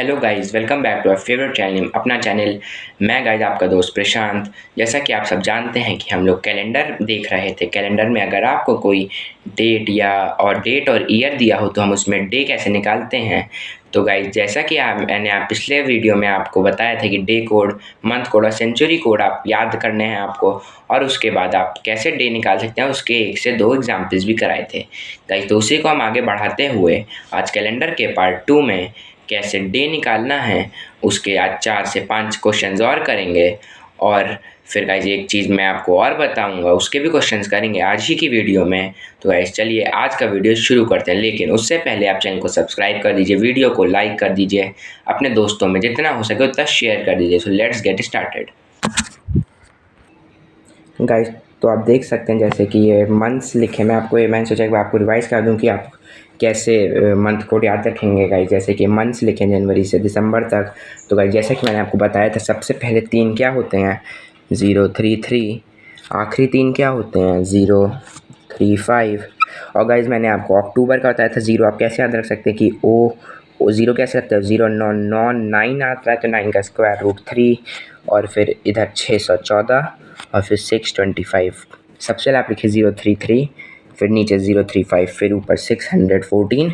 Hello guys, welcome back to our favourite channel, अपना चैनल। मैं गाइस आपका दोस्त प्रशांत। जैसा कि आप सब जानते हैं कि हम लोग कैलेंडर देख रहे थे। कैलेंडर में अगर आपको कोई डेट और ईयर दिया हो तो हम उसमें डे कैसे निकालते हैं। तो गाइस, जैसा कि मैंने पिछले वीडियो में आपको बताया था कि डे कोड, मंथ कोड और सेंचुरी कोड आप याद करने हैं आपको, और उसके बाद आप कैसे डे निकाल सकते हैं उसके 1 से 2 एग्जाम्पल्स भी कराए थे गाइस। तो उसी को हम आगे बढ़ाते हुए आज कैलेंडर के पार्ट 2 में कैसे डे निकालना है उसके आज 4 से 5 क्वेश्चंस और करेंगे। और फिर गाइज एक चीज़ मैं आपको और बताऊंगा, उसके भी क्वेश्चंस करेंगे आज ही की वीडियो में। तो गाइज चलिए आज का वीडियो शुरू करते हैं, लेकिन उससे पहले आप चैनल को सब्सक्राइब कर दीजिए, वीडियो को लाइक कर दीजिए, अपने दोस्तों में जितना हो सके उतना शेयर कर दीजिए। So let's get started guys. तो आप देख सकते हैं जैसे कि ये मंथ्स लिखे, मैंने सोचा कि आपको रिवाइज कर दूं कि आप कैसे मंथ कोड याद रखेंगे गाइज। जैसे कि मंथ्स लिखे जनवरी से दिसंबर तक। तो गाइज जैसे कि मैंने आपको बताया था, सबसे पहले 3 क्या होते हैं, 033। आखिरी 3 क्या होते हैं, 035। और गाइज मैंने आपको अक्टूबर का बताया था 0। आप कैसे याद रख सकते हैं कि ओ 0 कैसे रखते हैं, 0 9 9 9 आता है तो 9 का स्क्वायर रूट 3, और फिर इधर 614 और फिर 625। सबसे पहले आप लिखिए 033, फिर नीचे 035, फिर ऊपर 614,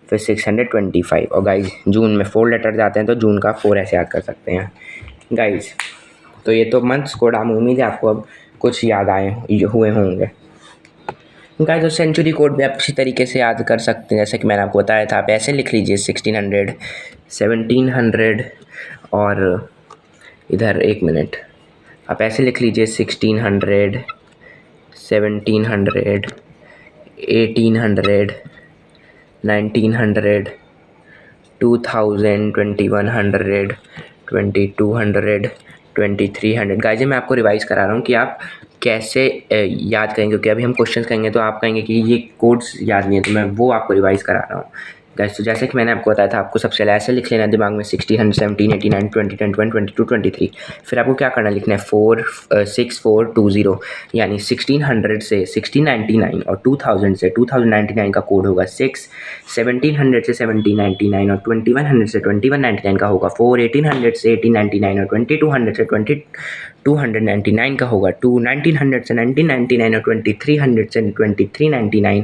फिर 625। और गाइज जून में 4 लेटर जाते हैं तो जून का 4 ऐसे याद कर सकते हैं गाइज। तो ये तो मंथ्स कोड, हम उम्मीद है आपको अब कुछ याद हुए होंगे गाइज। तो सेंचुरी कोड भी आप इसी तरीके से याद कर सकते हैं, जैसे कि मैंने आपको बताया था। आप ऐसे लिख लीजिए 1600, 1700, और इधर 1 मिनट, आप ऐसे लिख लीजिए 1600, 1700, 1800, 1900, 2000, 2100, 2200, 2300। गाइज मैं आपको रिवाइज करा रहा हूँ कि आप कैसे याद करेंगे, क्योंकि अभी हम क्वेश्चन करेंगे तो आप कहेंगे कि ये कोड्स याद नहीं है, तो मैं वो आपको रिवाइज करा रहा हूँ गाइस। तो जैसे कि मैंने आपको बताया था, आपको सबसे पहले ऐसे लिख लेना दिमाग में 60, 100, 17, 89, 20, 21, 22, 23। फिर आपको क्या करना, लिखना है 46420, यानी 1600 से 1699 और 2000 से 2099 का कोड होगा 6, 1700 से 1799 और 2100 से 2199 का होगा 4, 1800 से 1899 और 2200 से 2299 का होगा 2, 1900 से 1999 और 2300 से 2399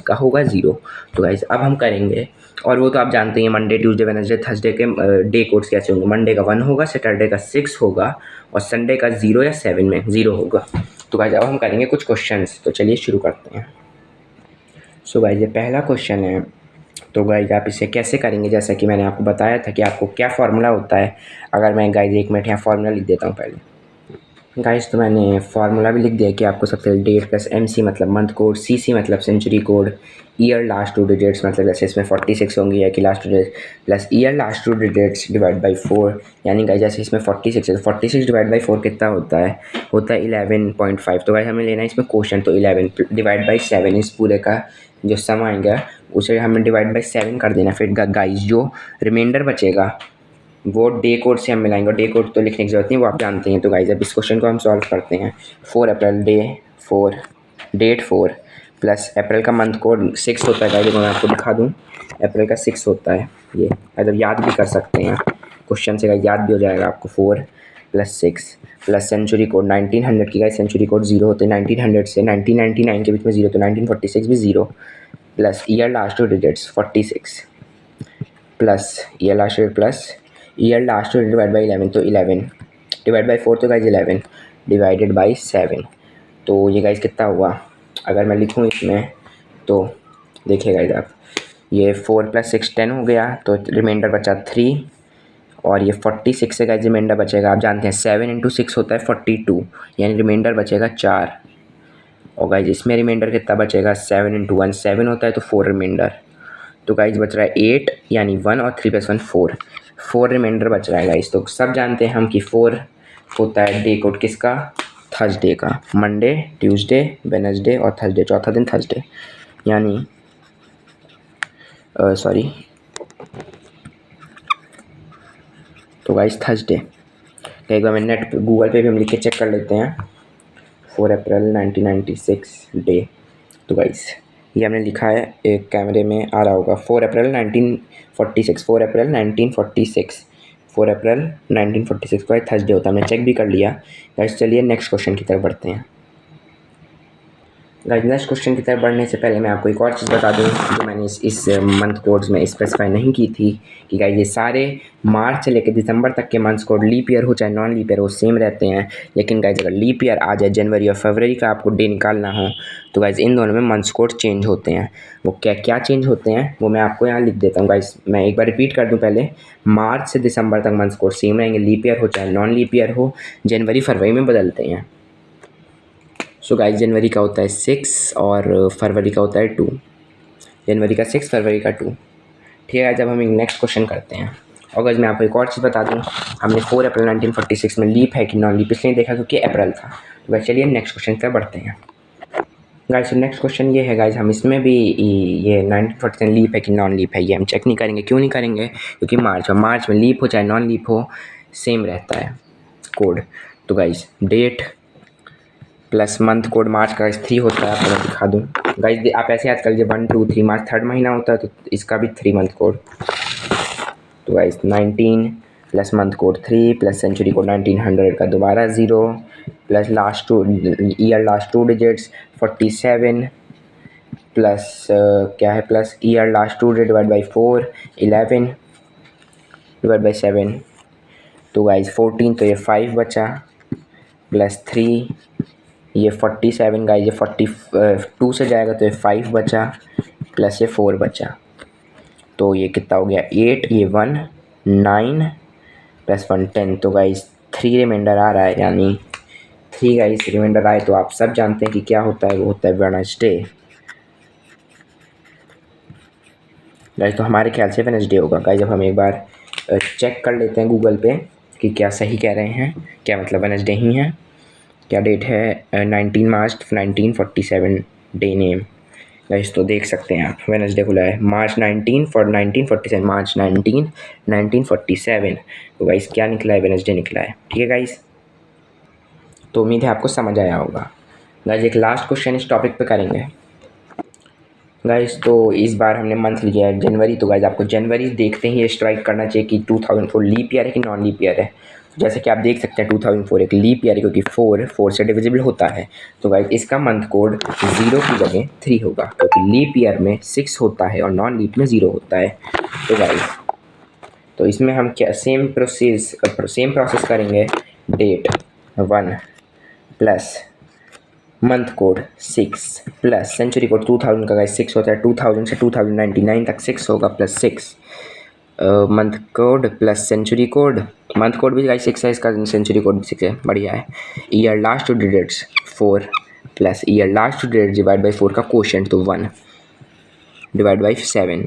का होगा 0। तो गाइस अब हम करेंगे, और वो तो आप जानते हैं मंडे, ट्यूसडे, वेडनेसडे, थर्सडे के डे कोड्स कैसे होंगे। मंडे का 1 होगा, सैटरडे का 6 होगा, और संडे का 0 या 7 में 0 होगा। तो गाइस अब हम करेंगे कुछ क्वेश्चंस, तो चलिए शुरू करते हैं। सो गाइस ये पहला क्वेश्चन है। तो गाइस आप इसे कैसे करेंगे, जैसा कि मैंने आपको बताया था कि आपको क्या फार्मूला होता है। अगर मैं गाइस 1 मिनट यहाँ फार्मूला लिख देता हूँ पहले गाइस। तो मैंने फार्मूला भी लिख दिया कि आपको सबसे पहले डेट प्लस MC मतलब मंथ कोड, CC मतलब century code, year last 2 digits मतलब जैसे इसमें 46 होंगी या कि last 2 digit, plus year last 2 digits divide by 4, यानी गाइस जैसे इसमें 46 है तो 46 डिवाइड बाई 4 कितना होता है, 11.5। तो गाइस हमें लेना है इसमें क्वेश्चन, तो 11 डिवाइड बाई 7, इस पूरे का जो सम आएगा उसे हमें डिवाइड बाई 7 कर देना। फिर गाइस जो रिमाइंडर बचेगा वो डे कोड से हम मिलाएंगे, और डे कोड तो लिखने की जरूरत नहीं, वो आप जानते हैं। तो गाइस अब इस क्वेश्चन को हम सॉल्व करते हैं। 4 अप्रैल, डे 4, डेट 4, प्लस अप्रैल का मंथ कोड 6 होता है गाइस। मैं आपको दिखा दूँ, अप्रैल का 6 होता है ये, मतलब याद भी कर सकते हैं क्वेश्चन से गाइस, याद भी हो जाएगा आपको। 4 प्लस 6 प्लस सेंचुरी कोड 1900 की गाइस, सेंचुरी कोड 0 होते हैं 1900 से 1999 के बीच में 0, तो 1946 भी 0, plus year last 2 digits 46, plus year last plus year last divide by 11, तो 11 डिवाइड बाई 4, तो गाइज 11 डिवाइडेड बाई 7। तो ये गाइज कितना हुआ, अगर मैं लिखूँ इसमें तो देखिए गाइज आप, ये 4 प्लस 6 10 हो गया, तो रिमाइंडर बचा 3, और ये 46 से गाइज रिमाइंडर बचेगा, आप जानते हैं 7 इंटू 6 होता है 42, यानी रिमाइंडर बचेगा 4। और गाइज इसमें रिमाइंडर कितना बचेगा, 7 इंटू 1 7 होता है, तो 4 रिमाइंडर। तो गाइज बच रहा है 8, यानी 1 और 3 प्लस 1 4 रिमाइंडर बच रहा है गाइज। तो सब जानते हैं हम कि 4 होता है डे कोड किसका, थर्सडे का। मंडे, ट्यूसडे, वेडनेसडे और थर्सडे, चौथा दिन थर्सडे, यानी सॉरी, तो गाइज थर्सडे। एक बार मैं नेट गूगल पे भी हम लिख के चेक कर लेते हैं, 4 अप्रैल 1996 डे। तो गाइज ये हमने लिखा है, एक कैमरे में आ रहा होगा, 4 अप्रैल 1946, 4 अप्रैल 1946, 4 अप्रैल 1946 को थर्सडे होता है, हमने चेक भी कर लिया गाइस। चलिए नेक्स्ट क्वेश्चन की तरफ बढ़ते हैं। गाइस नेक्स्ट क्वेश्चन की तरफ बढ़ने से पहले मैं आपको एक और चीज़ बता दूं जो मैंने इस मंथ कोड्स में स्पेसिफाई नहीं की थी कि गाइस ये सारे मार्च से लेकर दिसंबर तक के मंथ्स कोड लीप ईयर हो चाहे नॉन लीप ईयर हो सेम रहते हैं। लेकिन गाइस अगर लीप ईयर आ जाए जनवरी और फरवरी का आपको डे निकालना हो तो गाइस इन दोनों में मंथ्स कोड चेंज होते हैं। वो क्या क्या चेंज होते हैं वो मैं आपको यहाँ लिख देता हूँ गाइस। मैं एक बार रिपीट कर दूँ पहले, मार्च से दिसंबर तक मंथ्स कोड सेम रहेंगे, लीप ईयर हो चाहे नॉन लीप ईयर हो, जनवरी फरवरी में बदलते हैं। सो गाइस जनवरी का होता है 6 और फरवरी का होता है 2, जनवरी का 6 फरवरी का 2। ठीक है, जब हम एक नेक्स्ट क्वेश्चन करते हैं। और गाइस मैं आपको एक और चीज़ बता दूं, हमने 4 अप्रैल 1946 में लीप है कि नॉन लीप इसलिए देखा क्योंकि अप्रैल था। तो गाइस चलिए नेक्स्ट क्वेश्चन पर बढ़ते हैं। गाइस नेक्स्ट क्वेश्चन ये है गाइस, हम इसमें भी ये 1947 लीप है कि नॉन लीप है ये हम चेक नहीं करेंगे। क्यों नहीं करेंगे? क्योंकि मार्च में लीप हो चाहे नॉन लीप हो सेम रहता है कोड। तो guys date plus month code March का 3 होता है, आपको मैं दिखा दूँ गाइस। आप ऐसे याद कर लीजिए 1 2 3 मार्च थर्ड महीना होता है तो इसका भी 3 मंथ कोड। तो guys 19 plus month code 3 plus century code 1900 का दोबारा 0 plus last two digits 47 plus क्या है plus year last 2 divide by 4 11 divide by 7। तो गाइस 14 तो ये 5 बचा प्लस 3 ये 47 गाइस, ये 42 से जाएगा तो ये 5 बचा प्लस ये 4 बचा। तो ये कितना हो गया 8, ये 1 9 प्लस 1 10। तो गाइस 3 रिमाइंडर आ रहा है, यानी 3 गाइस रिमाइंडर आए तो आप सब जानते हैं कि क्या होता है, वो होता है वेडनेसडे गाइस। तो हमारे ख्याल से वेडनेसडे होगा गाइस। जब हम एक बार चेक कर लेते हैं गूगल पे कि क्या सही कह रहे हैं, क्या मतलब वेडनेसडे ही है। क्या डेट है 19 मार्च 1947 डे नेम गाइस। तो देख सकते हैं आप वेडनेसडे खुला है मार्च 19 फॉर 1947, मार्च 19 1947। तो गाइस क्या निकला है, वेडनेसडे निकला है। ठीक है गाइस, तो उम्मीद है आपको समझ आया होगा गाइस। एक लास्ट क्वेश्चन इस टॉपिक पे करेंगे गाइस। तो इस बार हमने मंथ लिया है जनवरी। तो गाइस आपको जनवरी देखते ही स्ट्राइक करना चाहिए कि 2004 लीप ईयर है कि नॉन लीप ईयर है। जैसे कि आप देख सकते हैं 2004 एक लीप ईयर है क्योंकि 4 से डिविजिबल होता है। तो गाइस इसका मंथ कोड 0 की जगह 3 होगा क्योंकि लीप ईयर में 6 होता है और नॉन लीप में 0 होता है। तो गाइस तो इसमें हम क्या सेम प्रोसेस करेंगे। Date 1 plus month code 6 plus century code 2000 का गाइस 6 होता है, 2000 से 2099 तक 6 होगा plus 6 month code plus century code. Month code भी गाइस 6 है, इसका सेंचुरी कोड भी 6 है, बढ़िया है। Year last two digits 4 plus year last two digit divide by 4 का क्वोशेंट तो 1 डिवाइड बाई 7।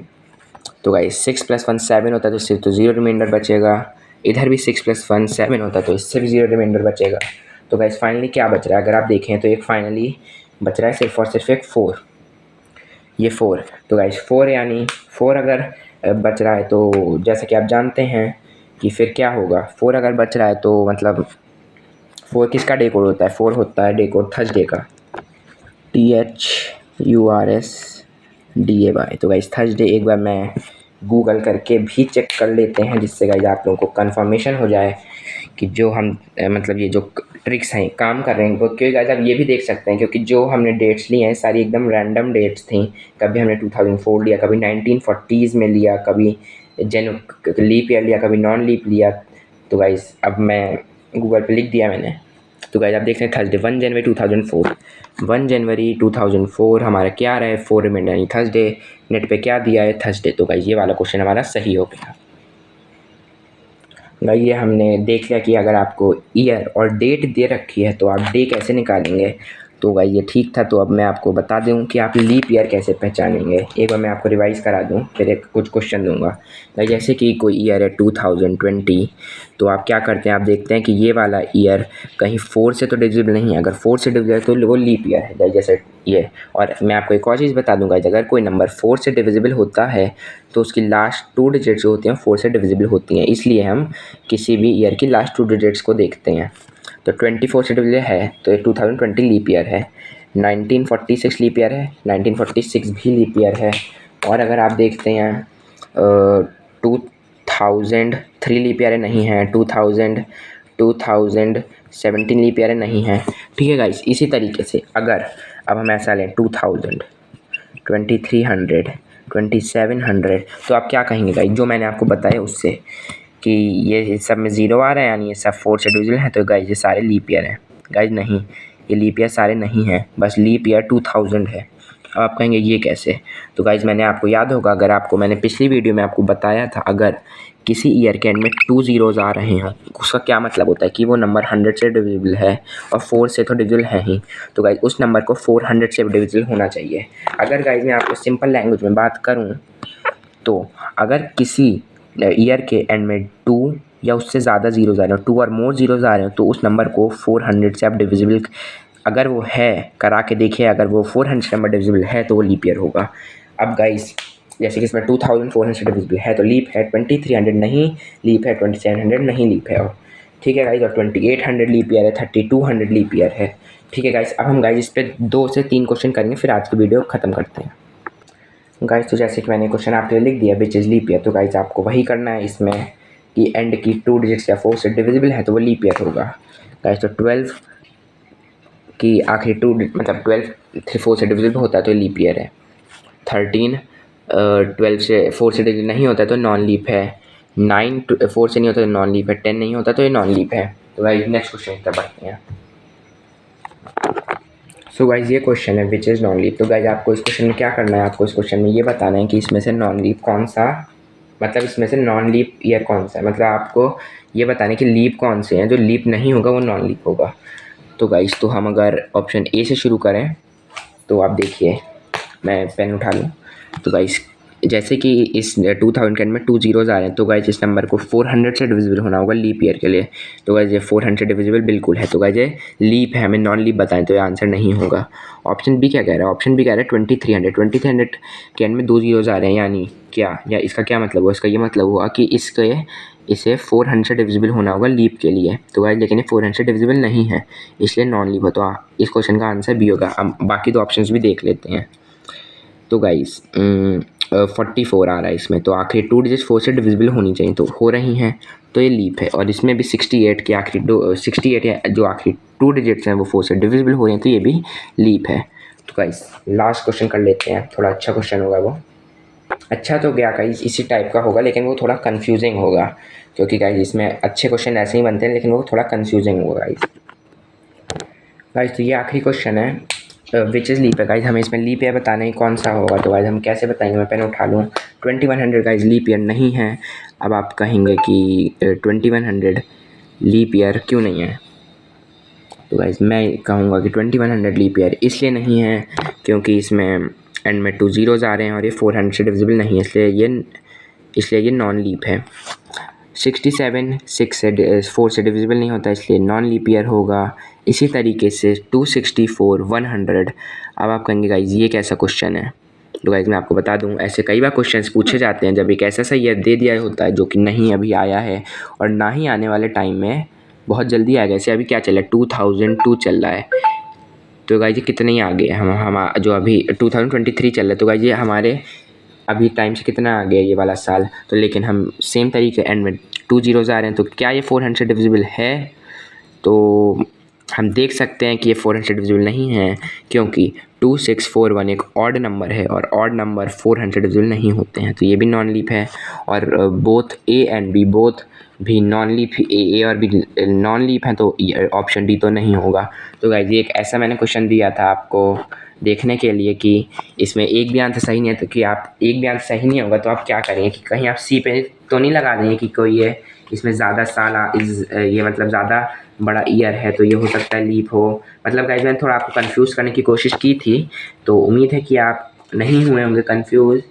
तो गाइस 6 प्लस 1 7 होता है, तो इससे तो 0 रिमाइंडर बचेगा। इधर भी 6 प्लस 1 7 होता है तो इससे भी 0 रिमाइंडर बचेगा। तो गाइस फाइनली क्या बच रहा है, अगर आप देखें तो एक फाइनली बच रहा है सिर्फ और सिर्फ एक 4, ये 4। तो गाइस 4 यानी 4 अगर बच रहा है तो जैसे कि आप जानते हैं कि फिर क्या होगा, 4 अगर बच रहा है तो मतलब 4 किसका डे कोड होता है, 4 होता है डे कोड थर्सडे का, THURSDAY। तो गाइस थर्सडे एक बार मैं गूगल करके भी चेक कर लेते हैं जिससे गाइस आप लोगों को कंफर्मेशन हो जाए कि जो हम मतलब ये जो ट्रिक्स हैं काम कर रहे हैं। क्योंकि गाइस आप ये भी देख सकते हैं क्योंकि जो हमने डेट्स ली हैं सारी एकदम रैंडम डेट्स थी। कभी हमने 2004 लिया, कभी 1940s में लिया, कभी लीप ईयर लिया, कभी नॉन लीप लिया। तो गाइस अब मैं गूगल पे लिख दिया मैंने। तो गाइस आप देख रहे हैं थर्सडे 1 जनवरी 2004, 1 जनवरी 2004 हमारा क्या आ रहा है 4 रिमाइंडर यानी थर्सडे। नेट पे क्या दिया है थर्सडे। तो गाइस ये वाला क्वेश्चन हमारा सही हो गया। गाइस ये हमने देख लिया कि अगर आपको ईयर और डेट दे रखी है तो आप डे कैसे निकालेंगे। तो गाइस ये ठीक था। तो अब मैं आपको बता दूं कि आप लीप ईयर कैसे पहचानेंगे। एक बार मैं आपको रिवाइज़ करा दूं फिर एक कुछ क्वेश्चन दूंगा। गाइस जैसे कि कोई ईयर है 2020, तो आप क्या करते हैं, आप देखते हैं कि ये वाला ईयर कहीं 4 से तो डिविजिबल नहीं है। अगर 4 से डिविजिबल है तो वो लीप ईयर है गाइस जैसे ये। और मैं आपको एक और चीज़ बता दूंगा, अगर कोई नंबर 4 से डिविजिबल होता है तो उसकी लास्ट 2 डिजिट्स जो होती हैं 4 से डिविजिबल होती हैं, इसलिए हम किसी भी ईयर की लास्ट 2 डिजिट्स को देखते हैं। तो 24 से डिविजिबल है तो ये 2020 लीप ईयर है। 1946 लीप ईयर है, 1946 भी लीप ईयर है। और अगर आप देखते हैं 2003 लीप ईयर नहीं है, 2017 लीप ईयर नहीं है। ठीक है गाइस, इसी तरीके से अगर अब हम ऐसा लें 2000, 2300, 2700, तो आप क्या कहेंगे गाइस जो मैंने आपको बताया उससे कि ये सब में ज़ीरो आ रहा है, यानी ये सब 4 से डिविजिबल है, तो गाइस ये सारे लीप ईयर हैं। गाइस नहीं, ये लीप ईयर सारे नहीं हैं, बस लीप ईयर 2000 है। अब आप कहेंगे ये कैसे? तो गाइस मैंने आपको याद होगा, अगर आपको मैंने पिछली वीडियो में आपको बताया था, अगर किसी ईयर के एंड में 2 ज़ीरोज़ आ रहे हैं, उसका क्या मतलब होता है कि वो नंबर 100 से डिविजिबल है और 4 से तो डिविजिबल है ही। तो गाइस उस नंबर को 400 से डिविजिबल होना चाहिए। अगर गाइस मैं आपको सिंपल लैंग्वेज में बात करूँ, तो अगर किसी ईयर के एंड में 2 या उससे ज़्यादा ज़ीरोज़ आ रहे हैं, 2 और मोर ज़ीरोज़ आ रहे हैं, तो उस नंबर को 400 से आप डिविजिबल, अगर वो है, करा के देखिए, अगर वो 400 नंबर डिविजिबल है तो वो लीप ईयर होगा। अब गाइस जैसे कि इसमें 2400 डिविजिबल है तो लीप है, 2300 नहीं लीप है, 2700 नहीं लीप है। और ठीक है गाइस, और 2800 लीप ईयर है, 3200 लीप ईयर है। ठीक है गाइस, अब हम गाइस इस पर 2 से 3 क्वेश्चन करेंगे, फिर आज की वीडियो ख़त्म करते हैं। गाइस तो जैसे कि मैंने क्वेश्चन आपके लिए लिख दिया विच इज़ लीप ईयर, तो गाइस आपको वही करना है इसमें कि एंड की 2 डिजिट्स या 4 से डिविजिबल है तो वो लीप ईयर होगा। गाइस तो 12 की आखिरी 2 मतलब 12 4 से डिविजिबल होता है तो लीप ईयर है। 13 12 से 4 से डिविजिबल नहीं होता है तो नॉन लीप है। 9 4 से नहीं होता तो नॉन लीप है। 10 नहीं होता तो ये नॉन लीप है। तो गाइस नेक्स्ट क्वेश्चन की तरफ बढ़ते हैं। सो गाइज ये क्वेश्चन है विच इज़ नॉन लीप। तो गाइज आपको इस क्वेश्चन में क्या करना है, आपको इस क्वेश्चन में ये बताना है कि इसमें से नॉन लीप कौन सा, मतलब इसमें से नॉन लीप ईयर कौन सा है, मतलब आपको ये बताना है कि लीप कौन से हैं, जो लीप नहीं होगा वो नॉन लीप होगा। तो गाइज तो हम अगर ऑप्शन ए से शुरू करें तो आप देखिए, मैं पेन उठा लूँ। तो गाइज जैसे कि इस 2000 के एंड में 2 ज़ीरोज़ आ रहे हैं, तो गाइज इस नंबर को 400 से डिविजिबल होना होगा लीप ईयर के लिए। तो गाइज ये 400 डिविजिबल बिल्कुल है, तो गाइज ये लीप है, हमें नॉन लीप बताएं तो ये आंसर नहीं होगा। ऑप्शन बी क्या कह रहा है? ऑप्शन बी कह रहा है 2300 के एंड में 2 ज़ीरोज़ आ रहे हैं, यानी क्या, या इसका क्या मतलब हुआ? इसका ये मतलब हुआ कि इसे 400 डिविजिबल होना होगा लीप के लिए। तो गाइज लेकिन ये 400 डिविजिबल नहीं है, इसलिए नॉन लीप हो। तो इस क्वेश्चन का आंसर बी होगा। हम बाकी 2 ऑप्शन भी देख लेते हैं। तो गाइस 44 आ रहा है इसमें, तो आखिरी 2 डिजिट 4 से डिविजिबल होनी चाहिए, तो हो रही हैं, तो ये लीप है। और इसमें भी 68 के आखिरी 68 जो आखिरी 2 डिजिट्स हैं वो 4 से डिविजिबल हो रहे हैं, तो ये भी लीप है। तो गाइस लास्ट क्वेश्चन कर लेते हैं, थोड़ा अच्छा क्वेश्चन होगा वो। अच्छा तो क्या गाइस इसी टाइप का होगा, लेकिन वो थोड़ा कन्फ्यूजिंग होगा, क्योंकि गाइस इसमें अच्छे क्वेश्चन ऐसे ही बनते हैं, लेकिन वो थोड़ा कन्फ्यूजिंग होगा गाइस। तो ये आखिरी क्वेश्चन है विच इज़ लीप है। गाइज हमें इसमें लीप ईयर बताना है कौन सा होगा। तो गाइज हम कैसे बताएंगे? मैं पेन उठा लूँ। 2100 गाइज लीप ईयर नहीं है। अब आप कहेंगे कि 2100 लीप ईयर क्यों नहीं है? तो गाइज मैं कहूँगा कि 2100 लीप ईयर इसलिए नहीं है क्योंकि इसमें एंड में 2 ज़ीरोज़ आ रहे हैं और ये 400 से डिविजिबल नहीं है, इसलिए ये नॉन लीप है। 67 6 से 4 से डिविजिबल नहीं होता, इसलिए नॉन लीप ईयर होगा। इसी तरीके से 264 100। अब आप कहेंगे गाइज ये कैसा क्वेश्चन है? तो गाइज मैं आपको बता दूं, ऐसे कई बार क्वेश्चंस पूछे जाते हैं जब एक ऐसा ईयर दे दिया होता है जो कि नहीं अभी आया है और ना ही आने वाले टाइम में बहुत जल्दी आएगा। जैसे अभी क्या चल रहा है, 2002 चल रहा है, तो गाइज ये कितने ही आगे हम जो अभी 2023 चल रहा है, तो गाइज ये हमारे अभी टाइम से कितना आ गया ये वाला साल। तो लेकिन हम सेम तरीके एंड में 2 ज़ीरोज़ आ रहे हैं, तो क्या ये 400 डिविजिबल है? तो हम देख सकते हैं कि ये 400 डिविजिबल नहीं है, क्योंकि 2641 एक ऑड नंबर है और ऑड नंबर 400 डिविजिबल नहीं होते हैं, तो ये भी नॉन लीप है। और both A and B both भी नॉन लीप, ए और बी नॉन लीप हैं, तो ऑप्शन डी तो नहीं होगा। तो गाइस ये एक ऐसा मैंने क्वेश्चन दिया था आपको देखने के लिए कि इसमें एक भी आंसर सही नहीं है, तो कि आप एक भी आंसर सही नहीं होगा तो आप क्या करेंगे कि कहीं आप सी पे तो नहीं लगा देंगे कि कोई ये इसमें ज़्यादा साल ये मतलब ज़्यादा बड़ा ईयर है तो ये हो सकता है लीप हो। मतलब गाइस मैंने थोड़ा आपको कंफ्यूज करने की कोशिश की थी, तो उम्मीद है कि आप नहीं हुए होंगे कंफ्यूज।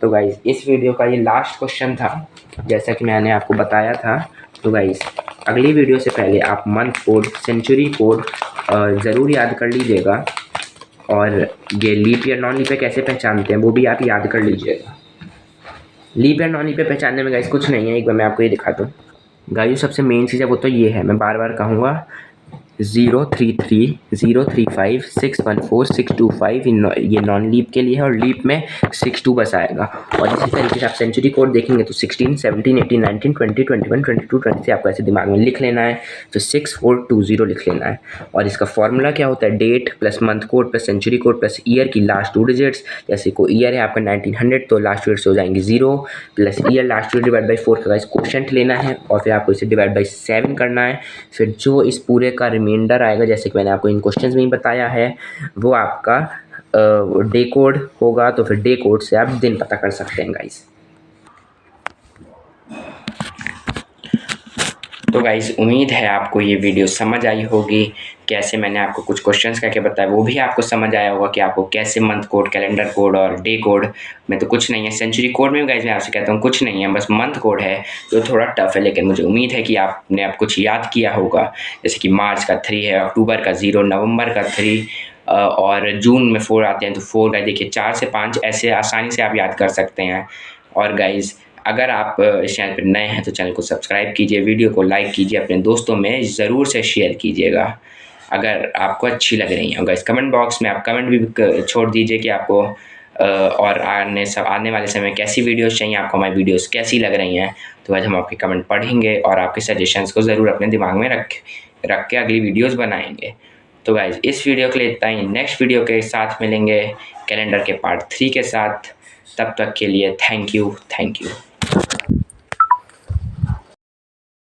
तो गाइस इस वीडियो का ये लास्ट क्वेश्चन था, जैसा कि मैंने आपको बताया था। तो गाइस अगली वीडियो से पहले आप मंथ कोड, सेंचुरी कोड ज़रूर याद कर लीजिएगा, और ये leap year non leap year कैसे पहचानते हैं वो भी आप याद कर लीजिएगा। Leap year non leap year पहचानने में गाइस कुछ नहीं है, एक बार मैं आपको ये दिखाता हूँ। गाइस सबसे मेन चीज़ है वो तो ये है, मैं बार बार कहूँगा 033 035 614 625 ये नॉन लीप के लिए है, और लीप में 62 बस आएगा। और इसी तरीके से आप सेंचुरी कोड देखेंगे तो 16 17 18 19 20 21 22 23 आपको ऐसे दिमाग में लिख लेना है, फिर 6420 लिख लेना है। और इसका फॉर्मूला क्या होता है, date plus month code plus century code plus year की लास्ट 2 डिजिट्स। जैसे कोई ईयर है आपका 1900 तो लास्ट 2 डिजिट्स हो जाएंगे 0 plus year last 2 divide by 4 का क्वोशंट लेना है, और फिर आपको इसे डिवाइड बाई 7 करना है। फिर जो इस पूरे का रिमाइंडर आएगा, जैसे कि मैंने आपको इन क्वेश्चंस में ही बताया है, वो आपका डे कोड होगा। तो फिर डे कोड से आप दिन पता कर सकते हैं गाइस। तो गाइस उम्मीद है आपको ये वीडियो समझ आई होगी। कैसे मैंने आपको कुछ क्वेश्चंस करके बताया वो भी आपको समझ आया होगा कि आपको कैसे मंथ कोड, कैलेंडर कोड और डे कोड में तो कुछ नहीं है। सेंचुरी कोड में भी गाइस मैं आपसे कहता हूँ कुछ नहीं है, बस मंथ कोड है जो थोड़ा टफ है, लेकिन मुझे उम्मीद है कि आपने अब कुछ याद किया होगा। जैसे कि मार्च का 3 है, अक्टूबर का 0, नवंबर का 3 और जून में 4 आते हैं तो 4 गाइस देखिए 4 से 5 ऐसे आसानी से आप याद कर सकते हैं। और गाइस अगर आप इस चैनल पर नए हैं तो चैनल को सब्सक्राइब कीजिए, वीडियो को लाइक कीजिए, अपने दोस्तों में ज़रूर से शेयर कीजिएगा अगर आपको अच्छी लग रही है। और गाइस कमेंट बॉक्स में आप कमेंट भी छोड़ दीजिए कि आपको और आने वाले समय कैसी वीडियोस चाहिए आपको, हमारी वीडियोस कैसी लग रही हैं। तो आज हम आपके कमेंट पढ़ेंगे और आपके सजेशंस को ज़रूर अपने दिमाग में रख के अगली वीडियोस बनाएंगे। तो गाइस इस वीडियो के लिए इतना ही, नेक्स्ट वीडियो के साथ मिलेंगे कैलेंडर के पार्ट 3 के साथ। तब तक के लिए थैंक यू।